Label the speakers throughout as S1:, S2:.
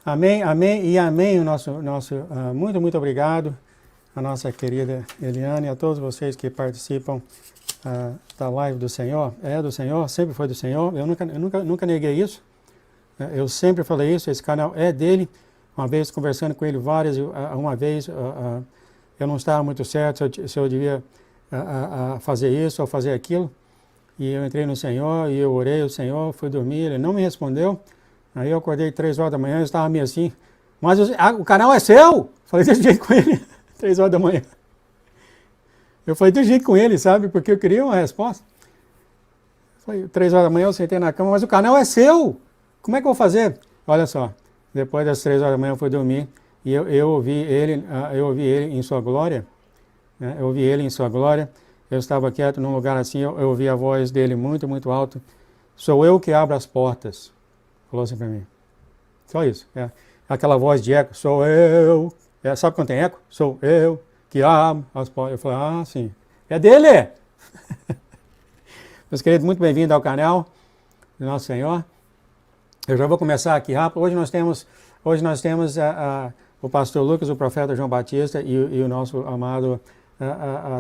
S1: Amém, amém e amém. Muito, muito obrigado a nossa querida Eliane e a todos vocês que participam da live do Senhor. É do Senhor, sempre foi do Senhor. Eu nunca neguei isso. Eu sempre falei isso. Esse canal é dele. Uma vez conversando com ele uma vez eu não estava muito certo se eu devia fazer isso ou fazer aquilo. E eu entrei no Senhor e eu orei ao Senhor, fui dormir, ele não me respondeu. Aí eu acordei 3 horas da manhã, eu estava meio assim, mas o canal é seu! Falei desse jeito com ele, 3 horas da manhã. Eu falei desse jeito com ele, sabe, porque eu queria uma resposta. Foi 3 horas da manhã, eu sentei na cama, mas o canal é seu! Como é que eu vou fazer? Olha só, depois das 3 horas da manhã eu fui dormir e eu ouvi ele em sua glória, né? Eu ouvi ele em sua glória. Eu estava quieto num lugar assim, eu ouvi a voz dele muito, muito alto. Sou eu que abro as portas. Falou assim para mim. Só isso. Aquela voz de eco. Sou eu. Sabe quando tem eco? Sou eu que abro as portas. Eu falei, sim. É dele! Meus queridos, muito bem-vindos ao canal do Nosso Senhor. Eu já vou começar aqui rápido. Hoje nós temos o pastor Lucas, o profeta João Batista e o nosso amado...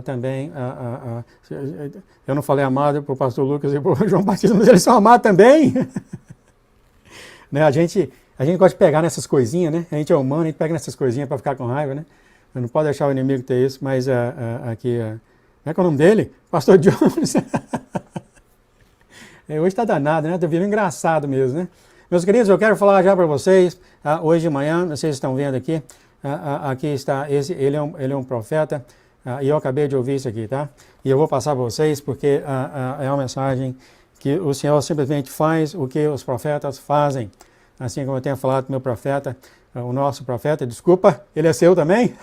S1: também, eu não falei amado para o pastor Lucas e para o João Batista, mas eles são amados também. Né? A gente gosta de pegar nessas coisinhas, né? A gente é humano, a gente pega nessas coisinhas para ficar com raiva, né? Não pode deixar o inimigo ter isso, mas aqui, como é que é o nome dele? Pastor Jones. Hoje está danado, né? Está virando engraçado mesmo, né? Meus queridos, eu quero falar já para vocês, hoje de manhã, vocês estão vendo aqui, aqui está, ele é um profeta. E eu acabei de ouvir isso aqui, tá? E eu vou passar para vocês porque é uma mensagem que o Senhor simplesmente faz o que os profetas fazem. Assim como eu tenho falado com o meu profeta, o nosso profeta, desculpa, ele é seu também?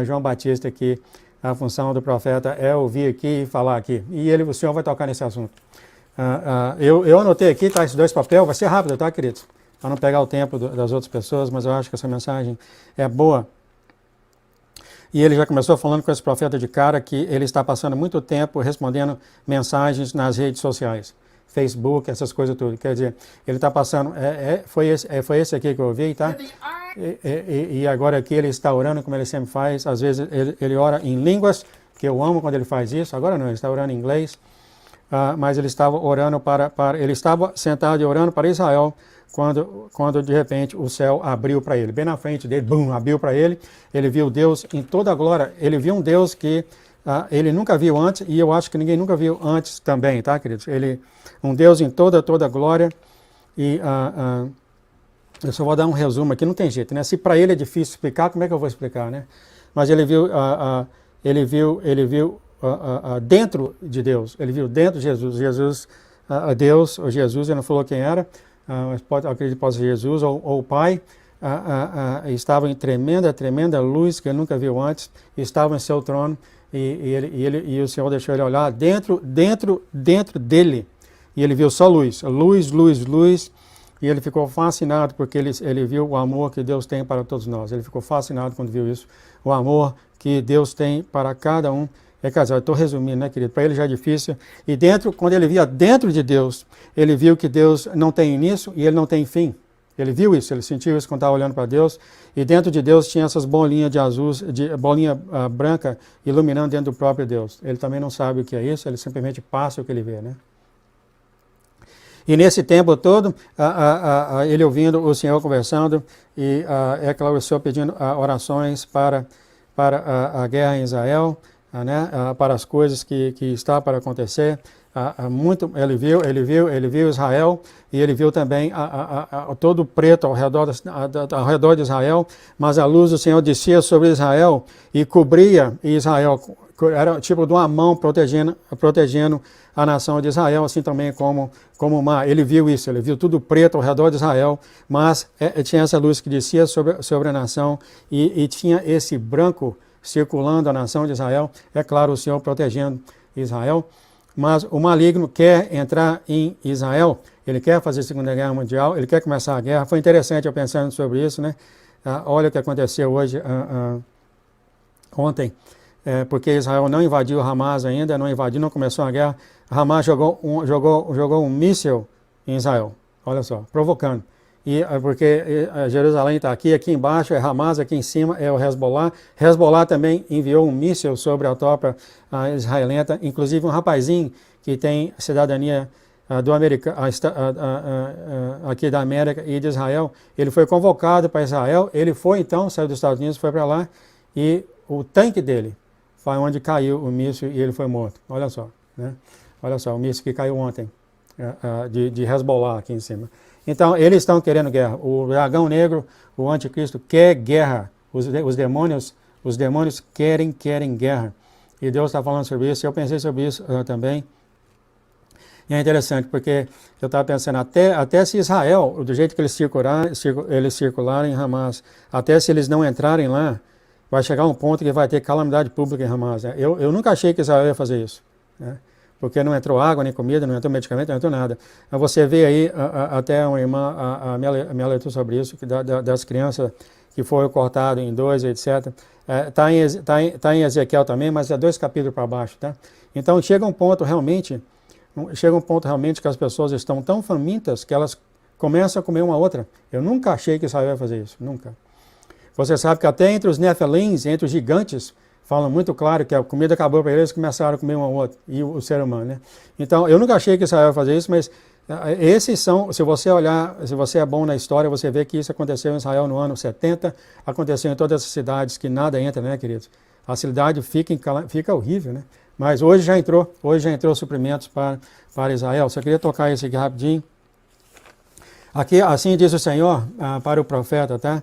S1: João Batista aqui, a função do profeta é ouvir aqui e falar aqui. E o Senhor vai tocar nesse assunto. Eu anotei aqui, tá? Esses 2 papéis, vai ser rápido, tá, queridos? Para não pegar o tempo das outras pessoas, mas eu acho que essa mensagem é boa. E ele já começou falando com esse profeta de cara que ele está passando muito tempo respondendo mensagens nas redes sociais. Facebook, essas coisas tudo. Quer dizer, ele está passando... Foi esse aqui que eu ouvi, tá? E agora aqui ele está orando como ele sempre faz. Às vezes ele ora em línguas, que eu amo quando ele faz isso. Agora não, ele está orando em inglês. Mas ele estava orando ele estava sentado e orando para Israel, quando de repente o céu abriu para ele, bem na frente dele, bum, abriu para ele, ele viu Deus em toda a glória, ele viu um Deus que ele nunca viu antes, e eu acho que ninguém nunca viu antes também, tá, queridos? Um Deus em toda a glória, e eu só vou dar um resumo aqui, não tem jeito, né? Se para ele é difícil explicar, como é que eu vou explicar, né? Mas ele viu dentro de Deus, ele viu dentro de Jesus, Deus, ou Jesus, ele não falou quem era, acredito que pode ser Jesus ou o Pai, estava em tremenda luz que ele nunca viu antes, estava em seu trono e o Senhor deixou ele olhar dentro dele e ele viu só luz, e ele ficou fascinado porque ele viu o amor que Deus tem para todos nós, ele ficou fascinado quando viu isso, o amor que Deus tem para cada um. Eu estou resumindo, né, querido? Para ele já é difícil. E quando ele via dentro de Deus, ele viu que Deus não tem início e ele não tem fim. Ele viu isso, ele sentiu isso quando estava olhando para Deus. E dentro de Deus tinha essas bolinhas bolinha branca iluminando dentro do próprio Deus. Ele também não sabe o que é isso, ele simplesmente passa o que ele vê, né? E nesse tempo todo, ele ouvindo o Senhor conversando, e é claro, o Senhor pedindo orações para a guerra em Israel, né, para as coisas que está para acontecer. Ele viu Israel, e ele viu também todo preto ao redor de Israel, mas a luz do Senhor descia sobre Israel e cobria Israel, era tipo de uma mão protegendo a nação de Israel, assim também como o mar. Ele viu isso, ele viu tudo preto ao redor de Israel, mas tinha essa luz que descia sobre a nação, e tinha esse branco circulando a nação de Israel, é claro, o Senhor protegendo Israel, mas o maligno quer entrar em Israel, ele quer fazer a Segunda Guerra Mundial, ele quer começar a guerra. Foi interessante eu pensando sobre isso, né? Olha o que aconteceu hoje, ontem, porque Israel não invadiu Hamas ainda, não começou a guerra. Hamas jogou um míssil em Israel, olha só, provocando. Porque Jerusalém está aqui, aqui embaixo é Hamas, aqui em cima é o Hezbollah. Hezbollah também enviou um míssil sobre a tropa israelita, inclusive um rapazinho que tem cidadania aqui da América e de Israel, ele foi convocado para Israel, ele foi então, saiu dos Estados Unidos, foi para lá, e o tanque dele foi onde caiu o míssil e ele foi morto. Olha só, né? Olha só, o míssil que caiu ontem, de Hezbollah aqui em cima. Então, eles estão querendo guerra. O dragão negro, o anticristo, quer guerra. Os demônios querem guerra. E Deus está falando sobre isso. Eu pensei sobre isso também. E é interessante, porque eu estava pensando, até se Israel, do jeito que eles circularem em Hamas, até se eles não entrarem lá, vai chegar um ponto que vai ter calamidade pública em Hamas. Né? Eu nunca achei que Israel ia fazer isso. Né? Porque não entrou água, nem comida, não entrou medicamento, não entrou nada. Você vê aí, até uma irmã, a minha leitura sobre isso, das crianças que foram cortadas em 2, etc. Está em Ezequiel também, mas é 2 capítulos para baixo. Tá? Então chega um ponto realmente que as pessoas estão tão famintas que elas começam a comer uma outra. Eu nunca achei que Israel ia fazer isso, nunca. Você sabe que até entre os Nefilins, entre os gigantes, falam muito claro que a comida acabou para eles, começaram a comer um ao outro, e o ser humano, né? Então, eu nunca achei que Israel ia fazer isso, mas esses são, se você olhar, se você é bom na história, você vê que isso aconteceu em Israel no ano 70, aconteceu em todas essas cidades que nada entra, né, queridos? A cidade fica horrível, né? Mas hoje já entrou suprimentos para Israel. Só queria tocar isso aqui rapidinho. Aqui, assim diz o Senhor para o profeta, tá?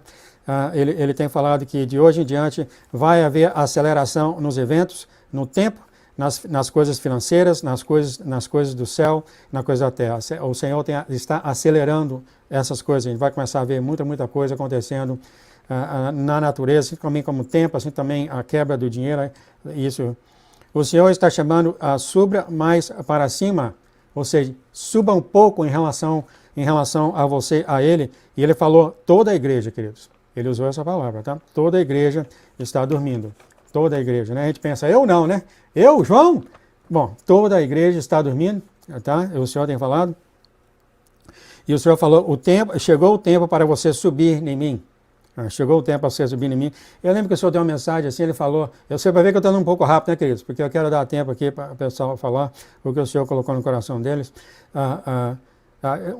S1: Ele tem falado que de hoje em diante vai haver aceleração nos eventos, no tempo, nas coisas financeiras, nas coisas do céu, na coisa da terra. O Senhor está acelerando essas coisas. A gente vai começar a ver muita coisa acontecendo na natureza, assim também como o tempo, assim também a quebra do dinheiro. Isso. O Senhor está chamando suba mais para cima, ou seja, suba um pouco em relação a você, a Ele. E Ele falou toda a igreja, queridos. Ele usou essa palavra, tá? Toda a igreja está dormindo. Toda a igreja, né? A gente pensa, eu não, né? Eu, João? Bom, toda a igreja está dormindo, tá? O Senhor tem falado. E o Senhor falou, chegou o tempo para você subir em mim. Chegou o tempo para você subir em mim. Eu lembro que o Senhor deu uma mensagem assim, ele falou, eu sei para ver que eu estou indo um pouco rápido, né, queridos? Porque eu quero dar tempo aqui para o pessoal falar o que o Senhor colocou no coração deles.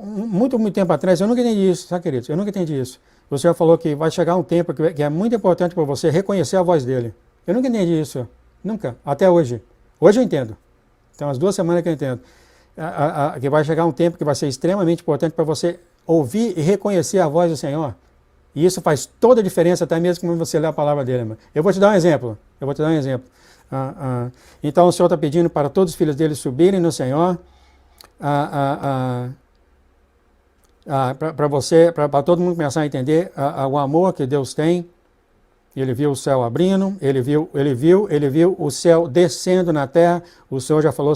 S1: Muito tempo atrás, eu nunca entendi isso, tá, queridos? Eu nunca entendi isso. O Senhor falou que vai chegar um tempo que é muito importante para você reconhecer a voz dele. Eu nunca entendi isso, nunca, até hoje. Hoje eu entendo. Tem umas 2 semanas que eu entendo. Que vai chegar um tempo que vai ser extremamente importante para você ouvir e reconhecer a voz do Senhor. E isso faz toda a diferença, até mesmo quando você lê a palavra dele. Irmão. Eu vou te dar um exemplo. Então o Senhor está pedindo para todos os filhos dele subirem no Senhor. Para todo mundo começar a entender o amor que Deus tem. Ele viu o céu abrindo, ele viu o céu descendo na terra. O Senhor já falou,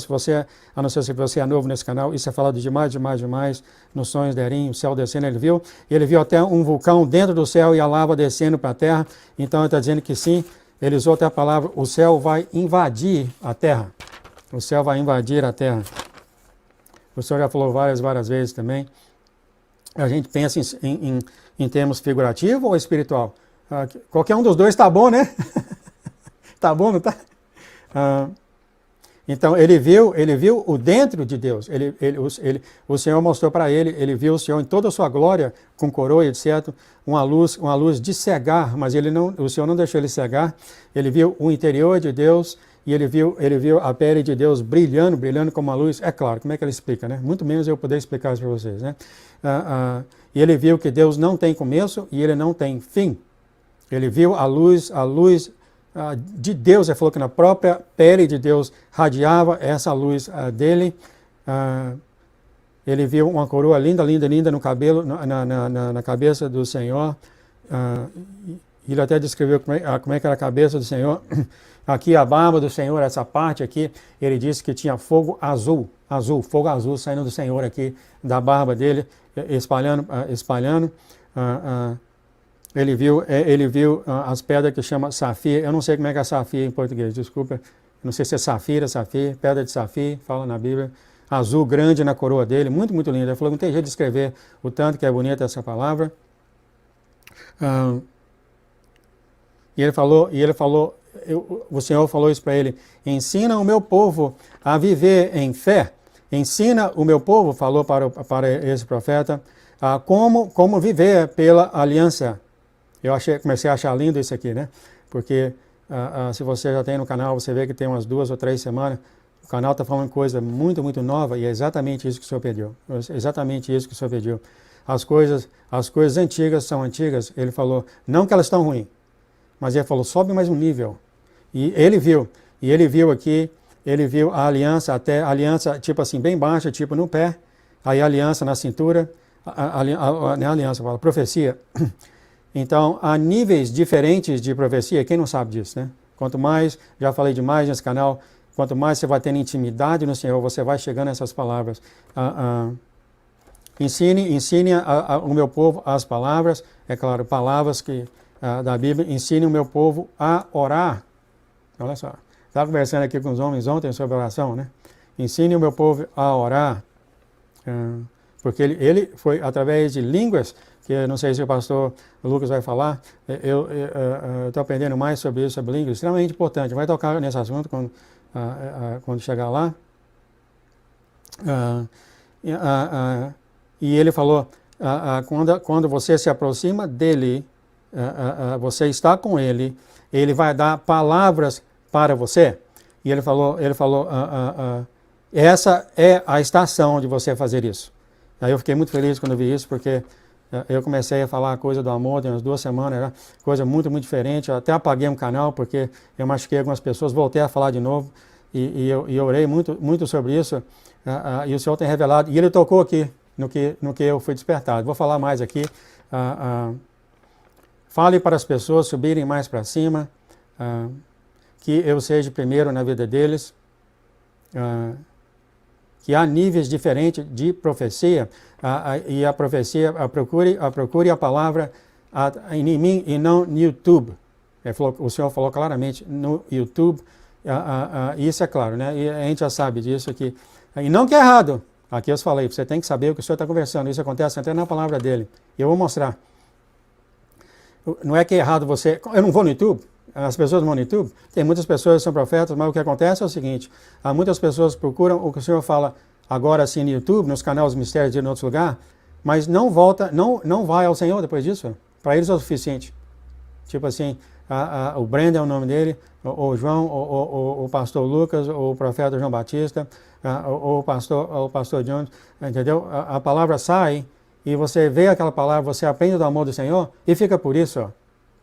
S1: a não ser se você é novo nesse canal, isso é falado demais, nos sonhos de Erim, o céu descendo, ele viu até um vulcão dentro do céu e a lava descendo para a terra. Então ele está dizendo que sim, ele usou até a palavra, o céu vai invadir a terra. O céu vai invadir a terra. O Senhor já falou várias vezes também. A gente pensa em termos figurativo ou espiritual? Qualquer um dos dois está bom, né? Está bom, não está? Então, ele viu o dentro de Deus. O Senhor mostrou para ele viu o Senhor em toda a sua glória, com coroa, etc. Uma luz de cegar, mas o Senhor não deixou ele cegar. Ele viu o interior de Deus e ele viu a pele de Deus brilhando como uma luz. É claro, como é que ele explica, né? Muito menos eu poder explicar isso para vocês, né? E ele viu que Deus não tem começo e ele não tem fim. Ele viu a luz de Deus, ele falou que na própria pele de Deus radiava essa luz dele. Ele viu uma coroa linda no cabelo, na cabeça do Senhor. Ele até descreveu como é que era a cabeça do Senhor. Aqui a barba do Senhor, essa parte aqui, ele disse que tinha fogo azul saindo do Senhor aqui, da barba dele, espalhando. Ele viu as pedras que chama safira. Eu não sei como é que é safira em português, desculpa. Não sei se é safira, pedra de safira, fala na Bíblia. azul grande na coroa dele, muito, muito lindo. Ele falou, não tem jeito de escrever o tanto que é bonita essa palavra. E ele falou, o Senhor falou isso para ele, ensina o meu povo a viver em fé. Ensina o meu povo, falou para esse profeta, como viver pela aliança. Comecei a achar lindo isso aqui, né? Porque se você já tem no canal, você vê que tem umas 2 ou 3 semanas, o canal está falando coisa muito, muito nova e é exatamente isso que o Senhor pediu. Exatamente isso que o Senhor pediu. As coisas antigas são antigas, ele falou, não que elas estão ruins, mas ele falou, sobe mais um nível. E ele viu aqui, ele viu a aliança, a aliança tipo assim, bem baixa, tipo no pé, aí a aliança na cintura, não é aliança, fala profecia. Então, há níveis diferentes de profecia, quem não sabe disso, né? Quanto mais, já falei demais nesse canal, quanto mais você vai tendo intimidade no Senhor, você vai chegando a essas palavras. Ensine o meu povo as palavras, é claro, palavras da Bíblia, ensine o meu povo a orar. Olha só, estava conversando aqui com os homens ontem sobre oração, né? Ensine o meu povo a orar, porque ele foi através de línguas, que eu não sei se o pastor Lucas vai falar, eu estou aprendendo mais sobre isso, sobre línguas, extremamente importante, vai tocar nesse assunto quando chegar lá. E ele falou, quando você se aproxima dele, você está com ele, ele vai dar palavras para você. E ele falou, essa é a estação de você fazer isso. Aí eu fiquei muito feliz quando vi isso, porque eu comecei a falar a coisa do amor, tem umas 2 semanas, era coisa muito, muito diferente. Eu até apaguei um canal, porque eu machuquei algumas pessoas, voltei a falar de novo, e eu orei muito, muito sobre isso, e o Senhor tem revelado, e ele tocou aqui, no que eu fui despertado. Vou falar mais aqui. Fale para as pessoas subirem mais para cima, que eu seja primeiro na vida deles, que há níveis diferentes de profecia, e a profecia, procure a palavra em mim e não no YouTube. O Senhor falou claramente no YouTube, isso é claro, né? E a gente já sabe disso aqui. E não que é errado, aqui eu falei, você tem que saber o que o Senhor está conversando, isso acontece até na palavra dele, e eu vou mostrar. Não é que é errado você, eu não vou no YouTube, as pessoas vão no YouTube, tem muitas pessoas que são profetas, mas o que acontece é o seguinte, há muitas pessoas que procuram o que o Senhor fala agora assim no YouTube, nos canais Mistérios e em outros lugares, mas não volta, não vai ao Senhor depois disso, para eles é o suficiente. Tipo assim, o Brandon é o nome dele, o João, o pastor Lucas, o profeta João Batista, o pastor Jones, entendeu? A palavra sai e você vê aquela palavra, você aprende do amor do Senhor e fica por isso, ó,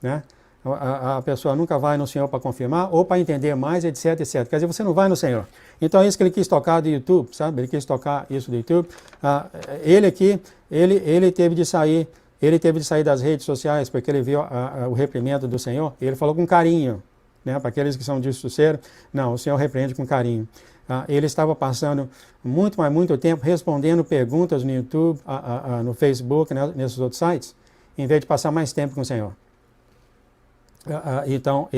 S1: né? A pessoa nunca vai no Senhor para confirmar ou para entender mais, etc, etc. Quer dizer, você não vai no Senhor. Então é isso que ele quis tocar do YouTube, sabe? Ele quis tocar isso do YouTube. Ele aqui, ele teve de sair das redes sociais porque ele viu o reprimendo do Senhor. E ele falou com carinho, né? Para aqueles que são discursos, não, o Senhor repreende com carinho. Ele estava passando muito tempo respondendo perguntas no YouTube, no Facebook, né? Nesses outros sites, em vez de passar mais tempo com o Senhor. Então,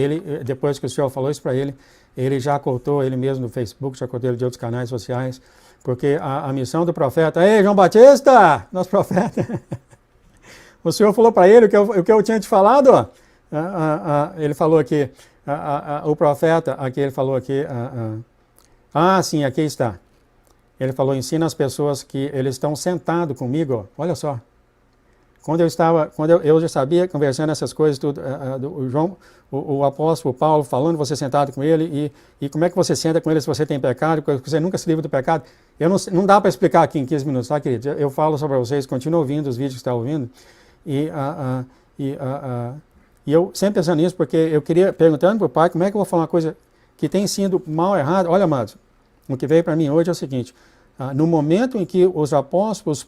S1: depois que o Senhor falou isso para ele, ele já cortou ele mesmo no Facebook, já cortou ele de outros canais sociais, porque a missão do profeta, ei, João Batista, nosso profeta, o Senhor falou para ele o que eu tinha te falado, ó. Ele falou aqui, o profeta, aqui ele falou aqui, sim, aqui está. Ele falou, ensina as pessoas que eles estão sentados comigo, ó. Olha só. Quando eu já sabia, conversando essas coisas, tudo, o João, o apóstolo Paulo falando, você sentado com ele, e como é que você senta com ele se você tem pecado, porque você nunca se livra do pecado. Não dá para explicar aqui em 15 minutos, tá, querido? Eu falo sobre vocês, continuo ouvindo os vídeos que estão ouvindo, e eu sempre pensando nisso, porque eu queria, perguntando para o pai, como é que eu vou falar uma coisa que tem sido mal errada? Olha, amados, o que veio para mim hoje é o seguinte, no momento em que os apóstolos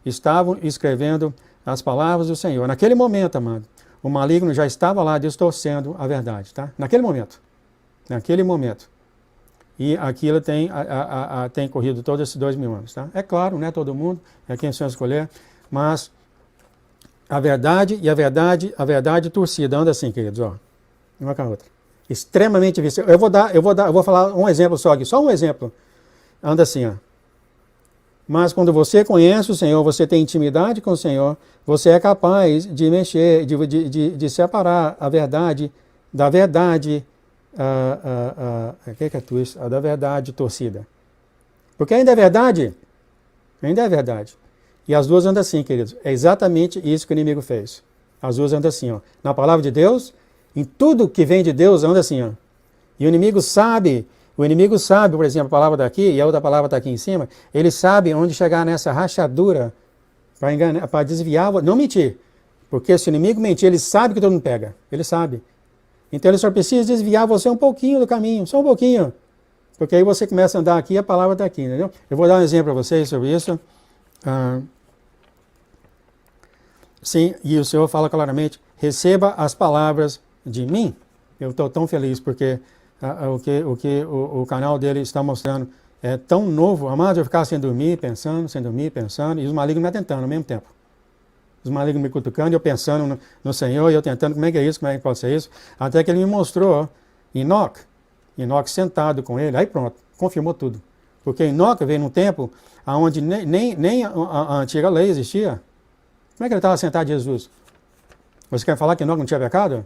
S1: estavam escrevendo as palavras do Senhor. Naquele momento, amado, o maligno já estava lá distorcendo a verdade, tá? Naquele momento. E aquilo tem corrido todos esses 2000 anos, tá? É claro, não é todo mundo, é quem o Senhor escolher, mas a verdade torcida, anda assim, queridos, ó, uma com a outra. Extremamente vício. Eu vou falar um exemplo só aqui, só um exemplo. anda assim, ó. Mas quando você conhece o Senhor, você tem intimidade com o Senhor, você é capaz de mexer, de separar a verdade da verdade, da verdade torcida. Porque ainda é verdade. Ainda é verdade. E as duas andam assim, queridos. É exatamente isso que o inimigo fez. As duas andam assim, ó. Na palavra de Deus, em tudo que vem de Deus, anda assim, ó. E o inimigo sabe, por exemplo, a palavra daqui e a outra palavra está aqui em cima, ele sabe onde chegar nessa rachadura para enganar, para desviar, não mentir. Porque se o inimigo mentir, ele sabe que todo mundo pega. Ele sabe. Então ele só precisa desviar você um pouquinho do caminho, só um pouquinho. Porque aí você começa a andar aqui e a palavra está aqui, entendeu? Eu vou dar um exemplo para vocês sobre isso. Sim, e o Senhor fala claramente, receba as palavras de mim. Eu estou tão feliz porque o canal dele está mostrando é tão novo. Amado, eu ficava sem dormir, pensando, e os malignos me atentando ao mesmo tempo. Os malignos me cutucando, eu pensando no Senhor, e eu tentando, como é que é isso, como é que pode ser isso? Até que ele me mostrou Enoque sentado com ele, aí pronto, confirmou tudo. Porque Enoque veio num tempo onde nem a antiga lei existia. Como é que ele estava sentado de Jesus? Você quer falar que Enoque não tinha pecado?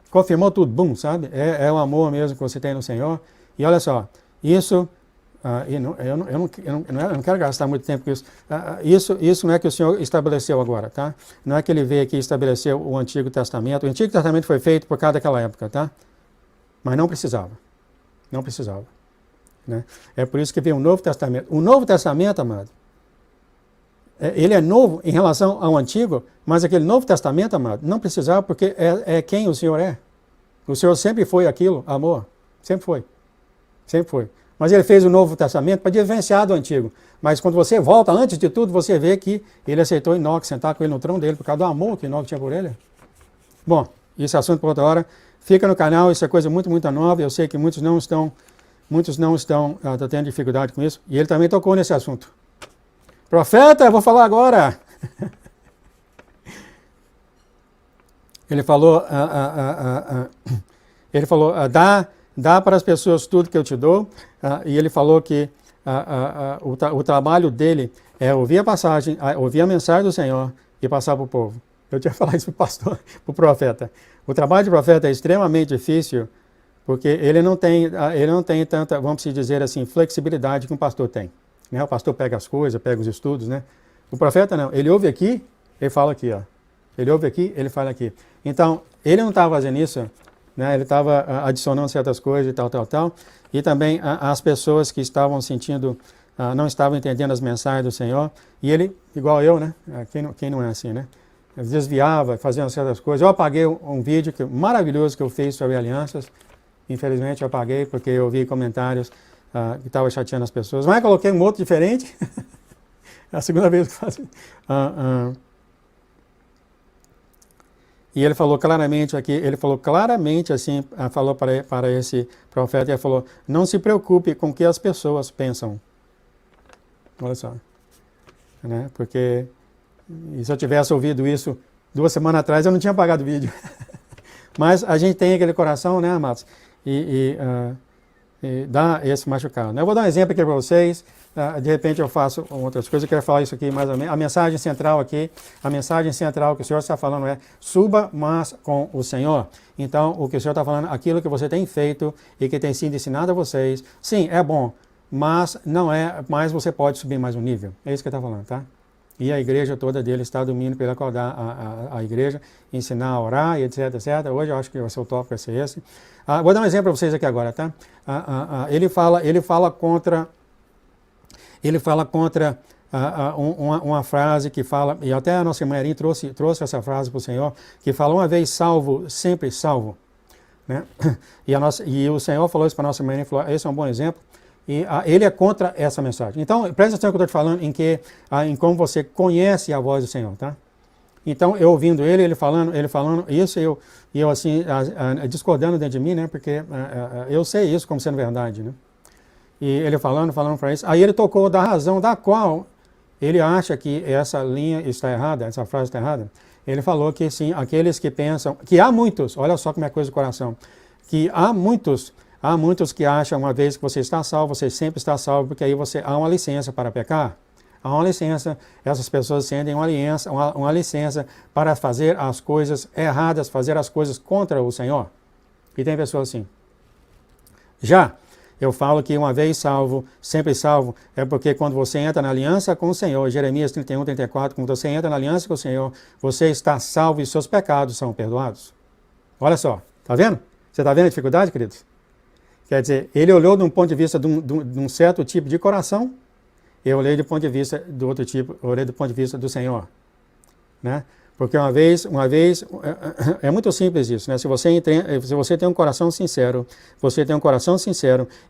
S1: Confirmou tudo, bum, sabe? É o amor mesmo que você tem no Senhor. E olha só, isso, eu não quero gastar muito tempo com isso. Isso não é que o Senhor estabeleceu agora, tá? Não é que ele veio aqui e estabeleceu o Antigo Testamento. O Antigo Testamento foi feito por causa daquela época, tá? Mas não precisava. Não precisava. Né? É por isso que veio o Novo Testamento. O Novo Testamento, amado, ele é novo em relação ao Antigo, mas aquele Novo Testamento, amado, não precisava porque é quem o Senhor é. O Senhor sempre foi aquilo, amor. Sempre foi. Sempre foi. Mas ele fez o Novo Testamento para diferenciar do Antigo. Mas quando você volta, antes de tudo, você vê que ele aceitou Enoque sentar com ele no trono dele por causa do amor que Enoque tinha por ele. Bom, isso é assunto para outra hora. Fica no canal, isso é coisa muito, muito nova. Eu sei que muitos não estão tendo dificuldade com isso. E ele também tocou nesse assunto. Profeta, eu vou falar agora. Ele falou, dá para as pessoas tudo que eu te dou. E ele falou que o trabalho dele é ouvir a passagem, ouvir a mensagem do Senhor e passar para o povo. Eu tinha falado isso para o pastor, para o profeta. O trabalho de profeta é extremamente difícil, porque ele não tem tanta, vamos dizer assim, flexibilidade que um pastor tem. Né? O pastor pega as coisas, pega os estudos, né? O profeta não, ele ouve aqui, ele fala aqui, ó. Ele ouve aqui, ele fala aqui. Então, ele não estava fazendo isso, né? Ele estava adicionando certas coisas e tal. E também as pessoas que estavam sentindo, não estavam entendendo as mensagens do Senhor. E ele, igual eu, né? Quem não é assim, né? Desviava, fazendo certas coisas. Eu apaguei um vídeo maravilhoso que eu fiz sobre alianças. Infelizmente eu apaguei porque eu vi comentários que estavam chateando as pessoas. Mas eu coloquei um outro diferente. É a segunda vez que eu faço. E ele falou claramente aqui, assim, falou para esse profeta, ele falou, não se preocupe com o que as pessoas pensam. Olha só. Né? Porque se eu tivesse ouvido isso 2 semanas atrás, eu não tinha apagado o vídeo. Mas a gente tem aquele coração, né, amados? E dá esse machucado. Né? Eu vou dar um exemplo aqui para vocês. De repente eu faço outras coisas. Eu quero falar isso aqui mais ou menos. A mensagem central aqui, que o Senhor está falando é: suba, mas com o Senhor. Então, o que o Senhor está falando, aquilo que você tem feito e que tem sido ensinado a vocês, sim, é bom, mas não é, mas você pode subir mais um nível. É isso que ele está falando, tá? E a igreja toda dele está dormindo para ele acordar a igreja, ensinar a orar e etc. Hoje eu acho que o seu tópico vai ser esse. Vou dar um exemplo para vocês aqui agora, tá? Ele fala contra uma frase que fala, e até a nossa irmã Erin trouxe essa frase para o Senhor, que fala: uma vez salvo, sempre salvo. Né? E o Senhor falou isso para a nossa irmã Erin, falou: esse é um bom exemplo. E ele é contra essa mensagem. Então, presta atenção no que eu estou te falando, em como você conhece a voz do Senhor, tá? Então, eu ouvindo ele falando isso, e eu assim, discordando dentro de mim, né? Porque eu sei isso como sendo verdade, né? E ele falando para isso. Aí ele tocou da razão da qual ele acha que essa linha está errada, essa frase está errada. Ele falou que sim, aqueles que pensam, que há muitos, olha só como é coisa do coração, que há muitos Há muitos que acham, uma vez que você está salvo, você sempre está salvo, porque aí há uma licença para pecar. Há uma licença, essas pessoas sentem uma licença para fazer as coisas erradas, fazer as coisas contra o Senhor. E tem pessoas assim. Já eu falo que uma vez salvo, sempre salvo, é porque quando você entra na aliança com o Senhor, Jeremias 31, 34, quando você entra na aliança com o Senhor, você está salvo e seus pecados são perdoados. Olha só, tá vendo? Você está vendo a dificuldade, queridos? Quer dizer, ele olhou de um ponto de vista de um certo tipo de coração, eu olhei do ponto de vista do outro tipo, eu olhei do ponto de vista do Senhor. Né? Porque uma vez, é muito simples isso, né? Se você tem um coração sincero,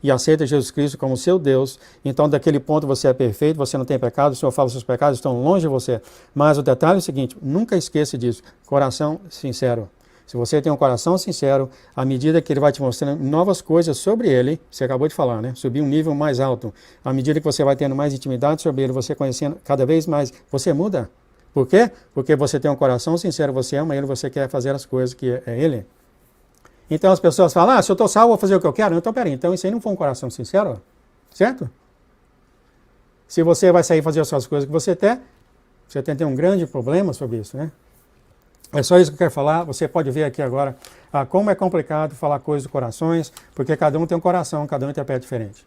S1: e aceita Jesus Cristo como seu Deus, então daquele ponto você é perfeito, você não tem pecado, o Senhor fala que seus pecados estão longe de você. Mas o detalhe é o seguinte, nunca esqueça disso, coração sincero. Se você tem um coração sincero, à medida que ele vai te mostrando novas coisas sobre ele, você acabou de falar, né? Subir um nível mais alto. À medida que você vai tendo mais intimidade sobre ele, você conhecendo cada vez mais, você muda. Por quê? Porque você tem um coração sincero, você ama ele, você quer fazer as coisas que é ele. Então as pessoas falam, se eu estou salvo, vou fazer o que eu quero. Então, peraí, então isso aí não foi um coração sincero? Certo? Se você vai sair fazer as suas coisas que você quer, você tem um grande problema sobre isso, né? É só isso que eu quero falar. Você pode ver aqui agora como é complicado falar coisas dos corações, porque cada um tem um coração, cada um interpreta diferente.